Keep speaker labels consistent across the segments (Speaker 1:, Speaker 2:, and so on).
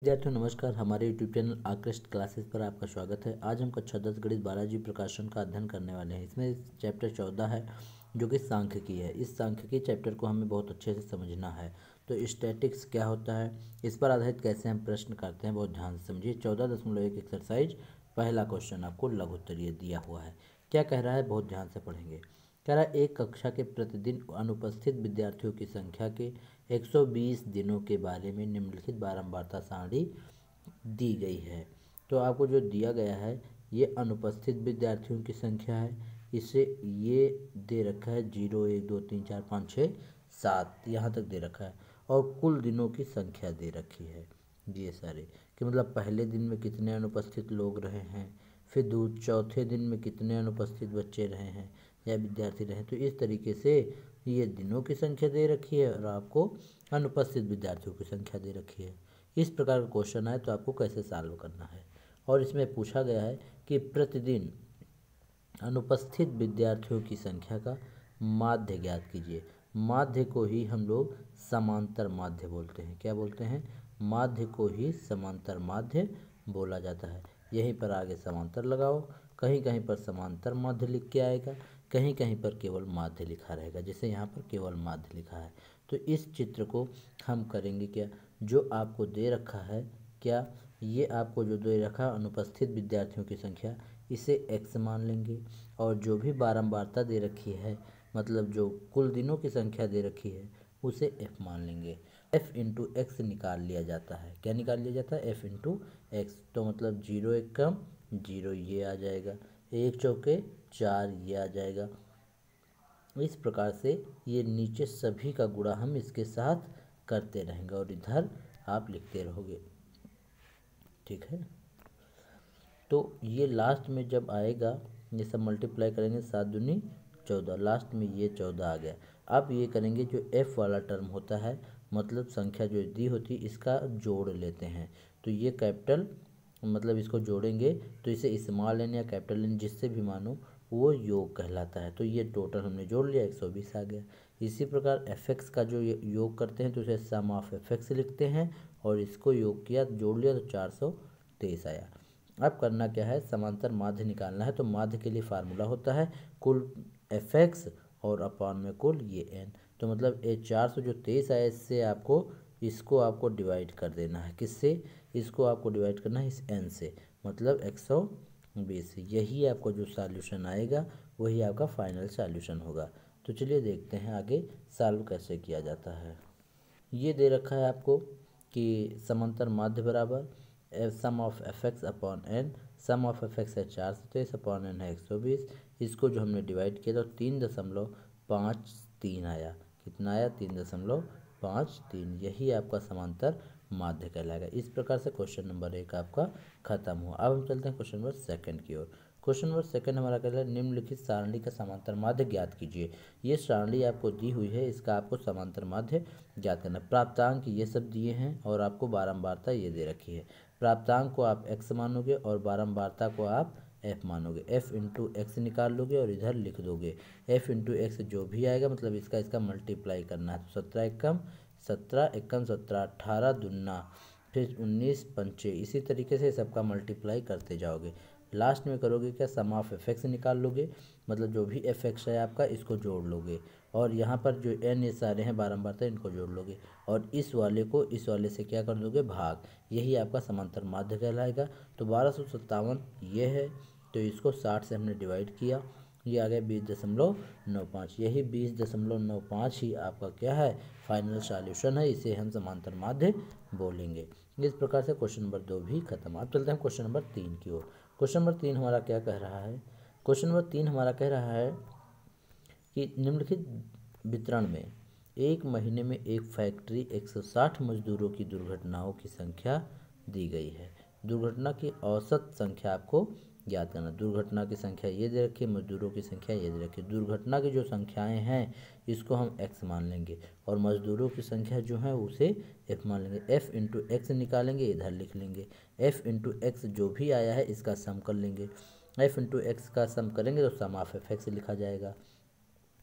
Speaker 1: विद्यार्थियों नमस्कार। हमारे यूट्यूब चैनल आकृष्ट क्लासेस पर आपका स्वागत है। आज हम कक्षा 10 गणित बालाजी प्रकाशन का अध्ययन करने वाले हैं। इसमें चैप्टर 14 है जो कि सांख्यिकी है। इस सांख्यिकी चैप्टर को हमें बहुत अच्छे से समझना है। तो स्टैटिक्स क्या होता है, इस पर आधारित कैसे हम प्रश्न करते हैं, बहुत ध्यान से समझिए। 14.1 एक्सरसाइज पहला क्वेश्चन आपको लघु उत्तरीय दिया हुआ है। क्या कह रहा है, बहुत ध्यान से पढ़ेंगे। कह रहा है एक कक्षा के प्रतिदिन अनुपस्थित विद्यार्थियों की संख्या के 120 दिनों के बारे में निम्नलिखित बारंबारता सारणी दी गई है। तो आपको जो दिया गया है ये अनुपस्थित विद्यार्थियों की संख्या है। इसे ये दे रखा है 0 1 2 3 4 5 6 7 यहाँ तक दे रखा है। और कुल दिनों की संख्या दे रखी है ये सारे, कि मतलब पहले दिन में कितने अनुपस्थित लोग रहे हैं, फिर चौथे दिन में कितने अनुपस्थित बच्चे रहे हैं या विद्यार्थी रहे। तो इस तरीके से ये दिनों की संख्या दे रखी है और आपको अनुपस्थित विद्यार्थियों की संख्या दे रखी है। इस प्रकार का क्वेश्चन आए तो आपको कैसे सॉल्व करना है। और इसमें पूछा गया है कि प्रतिदिन अनुपस्थित विद्यार्थियों की संख्या का माध्य ज्ञात कीजिए। माध्य को ही हम लोग समांतर माध्य बोलते हैं। क्या बोलते हैं? माध्य को ही समांतर माध्य बोला जाता है। यहीं पर आगे समांतर लगाओ, कहीं कहीं पर समांतर माध्य लिख के आएगा, कहीं कहीं पर केवल माध्य लिखा रहेगा। जैसे यहाँ पर केवल माध्य लिखा है। तो इस चित्र को हम करेंगे क्या, जो आपको दे रखा है, क्या ये आपको जो दे रखा है अनुपस्थित विद्यार्थियों की संख्या, इसे x मान लेंगे। और जो भी बारंबारता दे रखी है, मतलब जो कुल दिनों की संख्या दे रखी है, उसे f मान लेंगे। f इंटू एक्स निकाल लिया जाता है। क्या निकाल लिया जाता है? f into x. तो मतलब 0 1 कम 0 ये आ जाएगा, 1 चौके 4 ये आ जाएगा। इस प्रकार से ये नीचे सभी का गुणा हम इसके साथ करते रहेंगे और इधर आप लिखते रहोगे। ठीक है, तो ये लास्ट में जब आएगा, ये सब मल्टीप्लाई करेंगे, 7 दूनी 14, लास्ट में ये 14 आ गया। अब ये करेंगे जो f वाला टर्म होता है, मतलब संख्या जो दी होती है, इसका जोड़ लेते हैं। तो ये कैपिटल, मतलब इसको जोड़ेंगे तो इसे स्मॉल एन या कैपिटल एन जिससे भी मानो वो योग कहलाता है। तो ये टोटल हमने जोड़ लिया, 120 आ गया। इसी प्रकार fx का जो योग करते हैं तो इसे सम ऑफ fx लिखते हैं, और इसको योग किया, जोड़ लिया तो 423 आया। अब करना क्या है, समांतर माध्य निकालना है। तो माध्य के लिए फार्मूला होता है कुल fx और अपॉन में कुल ये n। तो मतलब ये 423 आया, इससे आपको इसको आपको डिवाइड कर देना है। किससे? इसको आपको डिवाइड करना है इस n से, मतलब 120। यही आपको जो सॉल्यूशन आएगा वही आपका फाइनल सॉल्यूशन होगा। तो चलिए देखते हैं आगे सॉल्व कैसे किया जाता है। ये दे रखा है आपको कि समांतर माध्य बराबर sum of fx upon n। Sum of fx है 423 अपॉन n है 120। इसको जो हमने डिवाइड किया तो 3.53 आया। कितना आया? 3.53। यही आपका समांतर माध्य कहलाएगा। इस प्रकार से क्वेश्चन नंबर 1 आपका खत्म हुआ। अब हम चलते हैं क्वेश्चन नंबर 2 की ओर। क्वेश्चन नंबर 2 हमारा कहता है निम्नलिखित सारणी का समांतर माध्य ज्ञात कीजिए। ये सारणी आपको दी हुई है, इसका आपको समांतर माध्य ज्ञात करना। प्राप्तांक ये सब दिए हैं और आपको बारंबारता ये दे रखी है। प्राप्तांक को आप x मानोगे और बारंबारता को आप f मानोगे। f इंटू एक्स निकाल लोगे और इधर लिख दोगे। f इंटू एक्स जो भी आएगा, मतलब इसका मल्टीप्लाई करना है। तो 17 एकम 17 एकम 17, 18 दुन्ना, फिर 19 पंचे, इसी तरीके से सबका मल्टीप्लाई करते जाओगे। लास्ट में करोगे क्या, सम ऑफ fx निकाल लोगे, मतलब जो भी fx है आपका इसको जोड़ लोगे। और यहाँ पर जो n ये सारे हैं बारंबारता, इनको जोड़ लोगे और इस वाले को इस वाले से क्या कर दोगे, भाग। यही आपका समांतर माध्य कहलाएगा। तो 1257 ये है, तो इसको 60 से हमने डिवाइड किया, ये आ गया 20.95। यही 20.95 ही आपका क्या है, फाइनल सॉल्यूशन है। इसे हम समांतर माध्य बोलेंगे। इस प्रकार से क्वेश्चन नंबर 2 भी खत्म। अब चलते हैं क्वेश्चन नंबर 3 की ओर। क्वेश्चन नंबर 3 हमारा क्या कह रहा है? क्वेश्चन नंबर 3 हमारा कह रहा है कि निम्नलिखित वितरण में एक महीने में एक फैक्ट्री 160 मजदूरों की दुर्घटनाओं की संख्या दी गई है। दुर्घटना की औसत संख्या आपको ज्ञात करना। दुर्घटना की संख्या ये दे रखी है, मजदूरों की संख्या ये दे रखी है। दुर्घटना की जो संख्याएं हैं इसको हम x मान लेंगे और मजदूरों की संख्या जो है उसे f मान लेंगे। f इंटू एक्स निकालेंगे, इधर लिख लेंगे। f इंटू एक्स जो भी आया है इसका सम कर लेंगे। f इंटू एक्स का सम करेंगे तो सम ऑफ fx लिखा जाएगा।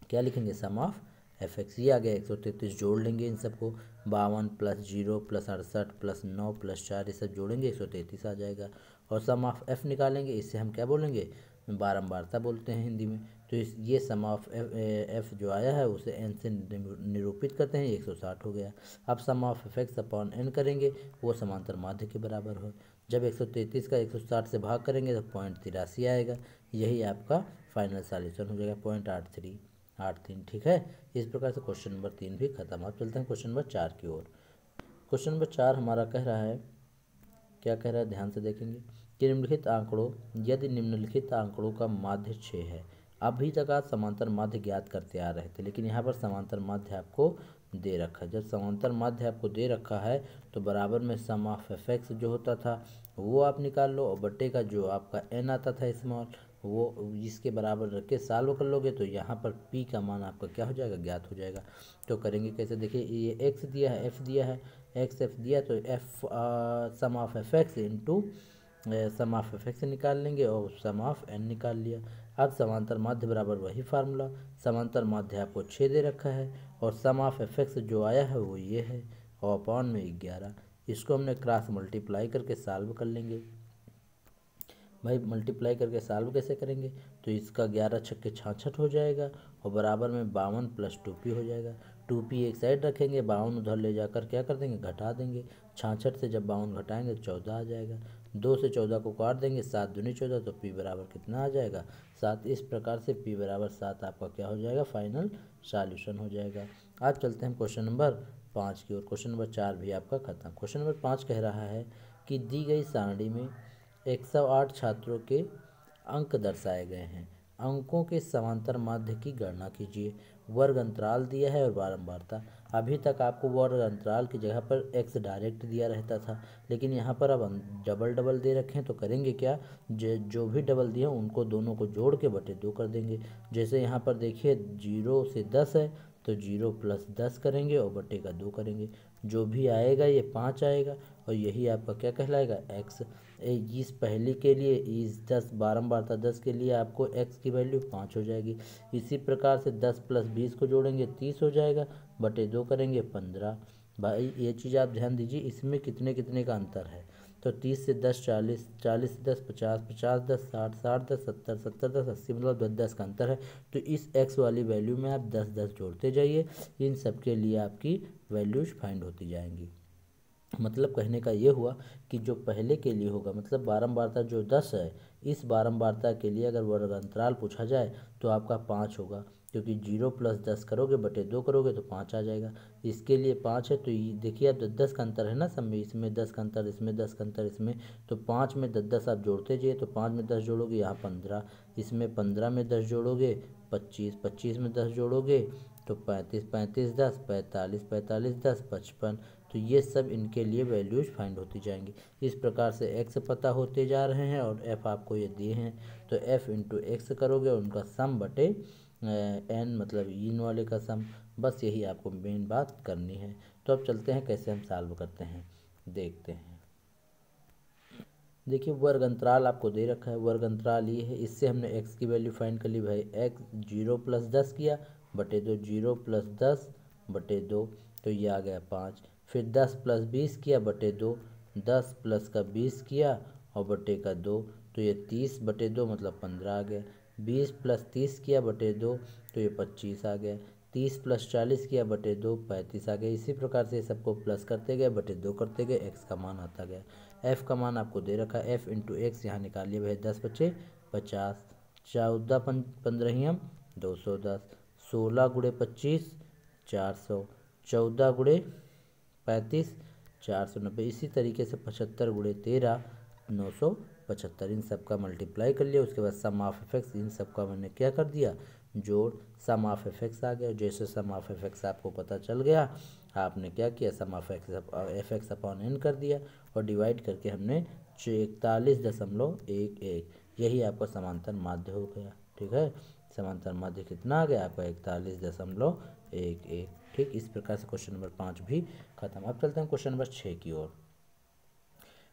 Speaker 1: क्या लिखेंगे? सम ऑफ एफ एक्स ये आ गया। 133 जोड़ लेंगे इन सबको, 52 प्लस 0 प्लस 68 प्लस 9 प्लस 4 ये सब जोड़ेंगे 133 आ जाएगा। और सम ऑफ एफ निकालेंगे, इससे हम क्या बोलेंगे, बारंबारता बोलते हैं हिंदी में। तो इस ये सम ऑफ एफ जो आया है उसे एन से निरूपित करते हैं, 160 हो गया। अब sum of F X upon N करेंगे, वो समांतर माध्य के बराबर हो। जब 133 का 160 से भाग करेंगे तो 0.83 आएगा। यही आपका फाइनल सॉल्यूशन हो जाएगा, 0.83। ठीक है, इस प्रकार से क्वेश्चन नंबर 3 भी खत्म। अब चलते हैं क्वेश्चन नंबर 4 की ओर। क्वेश्चन नंबर 4 हमारा कह रहा है, क्या कह रहा है ध्यान से देखेंगे कि निम्नलिखित आंकड़ों, यदि निम्नलिखित आंकड़ों का माध्य 6 है। अभी तक आप समांतर माध्य ज्ञात करते आ रहे थे, लेकिन यहाँ पर समांतर माध्य आपको दे रखा है। जब समांतर माध्य आपको दे रखा है तो बराबर में सम ऑफ एफ एक्स जो होता था वो आप निकाल लो, और बट्टे का जो आपका एन आता था स्मॉल, वो इसके बराबर रख के सॉल्व कर लोगे तो यहाँ पर पी का मान आपका क्या हो जाएगा, ज्ञात हो जाएगा। तो करेंगे कैसे, देखिए ये एक्स दिया है, एफ दिया है, एक्स एफ दिया तो f sum of F x into sum of F x निकाल लेंगे और सम ऑफ एन निकाल लिया। अब समांतर माध्य बराबर वही फार्मूला, समांतर माध्य आपको 6 दे रखा है और सम ऑफ एफ एक्स जो आया है वो ये है, और अपॉन में 11। इसको हमने क्रॉस मल्टीप्लाई करके सॉल्व कर लेंगे। भाई मल्टीप्लाई करके सॉल्व कैसे करेंगे, तो इसका 11 छक्के 66 हो जाएगा और बराबर में 52 प्लस 2p हो जाएगा। 2p एक साइड रखेंगे, 52 उधर ले जाकर क्या कर देंगे, घटा देंगे। 66 से जब 52 घटाएंगे तो 14 आ जाएगा। 2 से 14 को काट देंगे, 7 दूनी 14, तो p बराबर कितना आ जाएगा, 7। इस प्रकार से p बराबर 7 आपका क्या हो जाएगा, फाइनल सॉल्यूशन हो जाएगा। आज चलते हैं क्वेश्चन नंबर 5 की ओर। क्वेश्चन नंबर 4 भी आपका खत्म। क्वेश्चन नंबर 5 कह रहा है कि दी गई सारणी में 108 छात्रों के अंक दर्शाए गए हैं। अंकों के समांतर माध्य की गणना कीजिए। वर्ग अंतराल दिया है और बारंबारता। अभी तक आपको वर्ग अंतराल की जगह पर एक्स डायरेक्ट दिया रहता था, लेकिन यहाँ पर अब डबल डबल दे रखे हैं तो करेंगे क्या, जो भी डबल दिए उनको दोनों को जोड़ के बटे 2 कर देंगे। जैसे यहाँ पर देखिए 0 से 10 है तो 0 प्लस 10 करेंगे और बटे का 2 करेंगे। जो भी आएगा ये 5 आएगा और यही आपका क्या कहलाएगा, एक्स। इस पहली के लिए इस 10 बारंबारता 10 के लिए आपको x की वैल्यू 5 हो जाएगी। इसी प्रकार से 10 प्लस 20 को जोड़ेंगे 30 हो जाएगा, बटे 2 करेंगे 15। भाई ये चीज़ आप ध्यान दीजिए, इसमें कितने कितने का अंतर है। तो 30 से 10 40, 40 से 10 50, 50 10 60, 60 10 70, 70 10 80, मतलब 10 10 का अंतर है। तो इस x वाली वैल्यू में आप 10 10 जोड़ते जाइए, इन सब के लिए आपकी वैल्यूज फाइंड होती जाएंगी। मतलब कहने का ये हुआ कि जो पहले के लिए होगा, मतलब बारंबारता जो 10 है, इस बारंबारता के लिए अगर वर्ग अंतराल पूछा जाए तो आपका 5 होगा, क्योंकि 0 प्लस 10 करोगे बटे 2 करोगे तो 5 आ जाएगा। इसके लिए 5 है, तो ये देखिए आप 10 का अंतर है ना सब में, इसमें 10 का अंतर, इसमें 10 का अंतर, इसमें तो 5 में 10 10 आप जोड़ते जाइए। तो 5 में 10 जोड़ोगे यहाँ 15, इसमें 15 में 10 जोड़ोगे 25, 25 में 10 जोड़ोगे तो 35, 35 10 45, 45 10 55। तो ये सब इनके लिए वैल्यूज फाइंड होती जाएंगी। इस प्रकार से x पता होते जा रहे हैं और f आपको ये दिए हैं, तो f इंटू एक्स करोगे और उनका सम बटे n, मतलब इन वाले का सम। बस यही आपको मेन बात करनी है। तो अब चलते हैं कैसे हम सॉल्व करते हैं, देखते हैं। देखिए वर्ग अंतराल आपको दे रखा है, वर्ग अंतराल ये है, इससे हमने x की वैल्यू फाइंड कर ली। भाई x 0 प्लस 10 किया बटे 2, 0 प्लस 10 बटे 2, तो ये आ गया 5। फिर 10 प्लस 20 किया बटे 2, 10 प्लस का 20 किया और बटे का 2, तो ये 30 बटे 2 मतलब 15 आ गया। 20 प्लस 30 किया बटे 2 तो ये 25 आ गया। 30 प्लस 40 किया बटे 2 35 आ गया। इसी प्रकार से सबको प्लस करते गए, बटे 2 करते गए, एक्स का मान आता गया। एफ़ का मान आपको दे रखा है, एफ़ इंटू एक्स यहाँ निकालिए भाई। 10 बचे 50, 14 15 210, 16 गुणे 25 400, 14 गुणे 35 490। इसी तरीके से 75 गुणे 13 975। इन सब का मल्टीप्लाई कर लिया। उसके बाद सम ऑफ एफ इन सब का मैंने क्या कर दिया, जोड़। सम ऑफ एफ आ गया। जैसे सम ऑफ एफ आपको पता चल गया, आपने क्या किया, sum of F X upon N कर दिया और डिवाइड करके हमने 41.11, यही आपका समांतर माध्य हो गया। ठीक है, समांतर माध्य कितना आ गया आपका, 41.11। ठीक, इस प्रकार से क्वेश्चन नंबर 5 भी खत्म। अब चलते हैं क्वेश्चन नंबर 6 की ओर।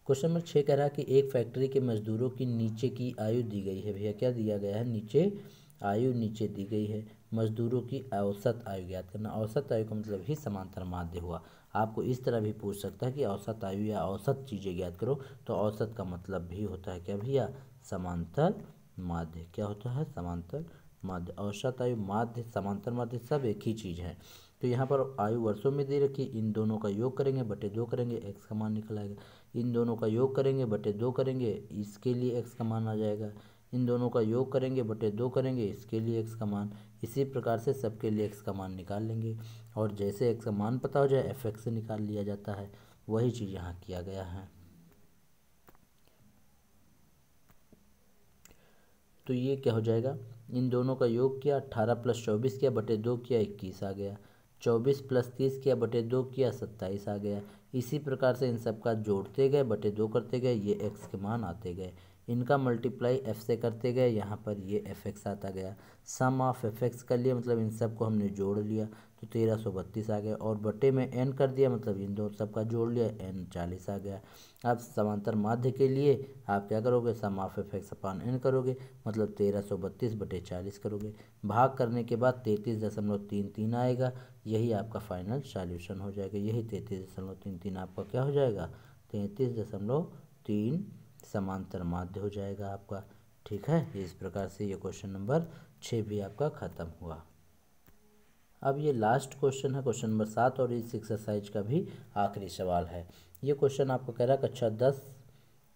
Speaker 1: क्वेश्चन नंबर 6 कह रहा है कि एक फैक्ट्री के मजदूरों की नीचे की आयु दी गई है। भैया क्या दिया गया है, नीचे आयु नीचे दी गई है। मजदूरों की औसत आयु ज्ञात करना। औसत आयु का मतलब ही समांतर माध्य हुआ। आपको इस तरह भी पूछ सकता है कि औसत आयु या औसत चीज़ें ज्ञात करो, तो औसत का मतलब भी होता है क्या भैया, समांतर माध्य। क्या होता है, समांतर माध्य। औसत आयु, माध्य, समांतर माध्य सब एक ही चीज़ है। तो यहाँ पर आयु वर्षों में दे रखी, इन दोनों का योग करेंगे बटे 2 करेंगे, एक्स का मान निकल आएगा। इन दोनों का योग करेंगे बटे 2 करेंगे, इसके लिए एक्स का मान आ जाएगा। इन दोनों का योग करेंगे बटे 2 करेंगे, इसके लिए एक्स का मान। इसी प्रकार से सबके लिए एक्स का मान निकाल लेंगे, और जैसे एक्स का मान पता हो जाए एफ एक्स से निकाल लिया जाता है। वही चीज़ यहाँ किया गया है। तो ये क्या हो जाएगा, इन दोनों का योग किया, 18 + 24 किया बटे 2 किया, 21 आ गया। 24 + 30 किया बटे 2 किया, 27 आ गया। इसी प्रकार से इन सब का जोड़ते गए बटे 2 करते गए, ये एक्स के मान आते गए। इनका मल्टीप्लाई एफ से करते गए, यहाँ पर ये एफ एक्स आता गया। सम ऑफ एफ एक्स कर लिया, मतलब इन सब को हमने जोड़ लिया, तो 1332 आ गया। और बटे में एन कर दिया, मतलब इन दो सब का जोड़ लिया, एन 40 आ गया। अब समांतर माध्य के लिए आप क्या करोगे, sum of F X upon N करोगे, मतलब 1332 बटे 40 करोगे। भाग करने के बाद 33.33 आएगा। यही आपका फाइनल सॉल्यूशन हो जाएगा। यही 33.33 आपका क्या हो जाएगा, 33.3 समांतर माध्य हो जाएगा आपका। ठीक है, इस प्रकार से ये क्वेश्चन नंबर 6 भी आपका ख़त्म हुआ। अब ये लास्ट क्वेश्चन है, क्वेश्चन नंबर 7, और इस एक्सरसाइज का भी आखिरी सवाल है। ये क्वेश्चन आपको कह रहा है कक्षा 10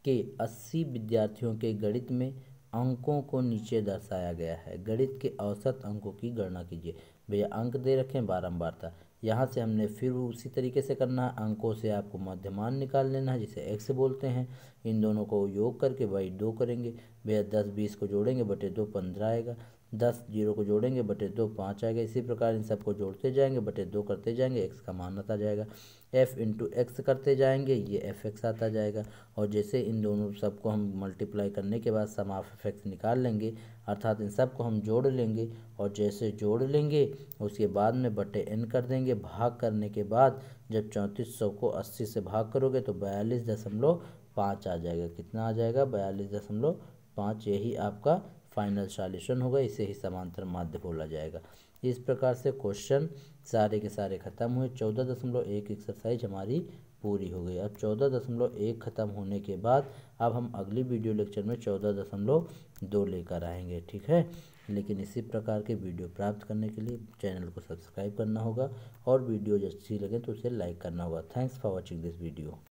Speaker 1: के 80 विद्यार्थियों के गणित में अंकों को नीचे दर्शाया गया है। गणित के औसत अंकों की गणना कीजिए। भैया अंक दे रखे हैं बारंबारता, यहाँ से हमने फिर उसी तरीके से करना है। अंकों से आपको मध्यमान निकाल लेना है, जिसे एक्स बोलते हैं। इन दोनों को योग करके बाई 2 करेंगे। भैया 10 20 को जोड़ेंगे बटे 2 15 आएगा। 10 0 को जोड़ेंगे बटे 2 5 आएगा। इसी प्रकार इन सबको जोड़ते जाएंगे बटे 2 करते जाएंगे, एक्स का मान आता जाएगा। एफ इंटू एक्स करते जाएंगे, ये एफ एक्स आता जाएगा। और जैसे इन दोनों सबको हम मल्टीप्लाई करने के बाद सम ऑफ एफ एक्स निकाल लेंगे, अर्थात इन सबको हम जोड़ लेंगे, और जैसे जोड़ लेंगे उसके बाद में बटे एन कर देंगे। भाग करने के बाद जब 3400 को 80 से भाग करोगे तो 42.5 आ जाएगा। कितना आ जाएगा, 42.5। यही आपका फाइनल सॉल्यूशन होगा। इसे ही समांतर माध्य बोला जाएगा। इस प्रकार से क्वेश्चन सारे के सारे खत्म हुए। 14.1 एक्सरसाइज हमारी पूरी हो गई। अब 14.1 ख़त्म होने के बाद अब हम अगली वीडियो लेक्चर में 14.2 लेकर आएंगे। ठीक है, लेकिन इसी प्रकार के वीडियो प्राप्त करने के लिए चैनल को सब्सक्राइब करना होगा, और वीडियो अच्छी लगे तो उसे लाइक करना होगा। Thanks for watching this video.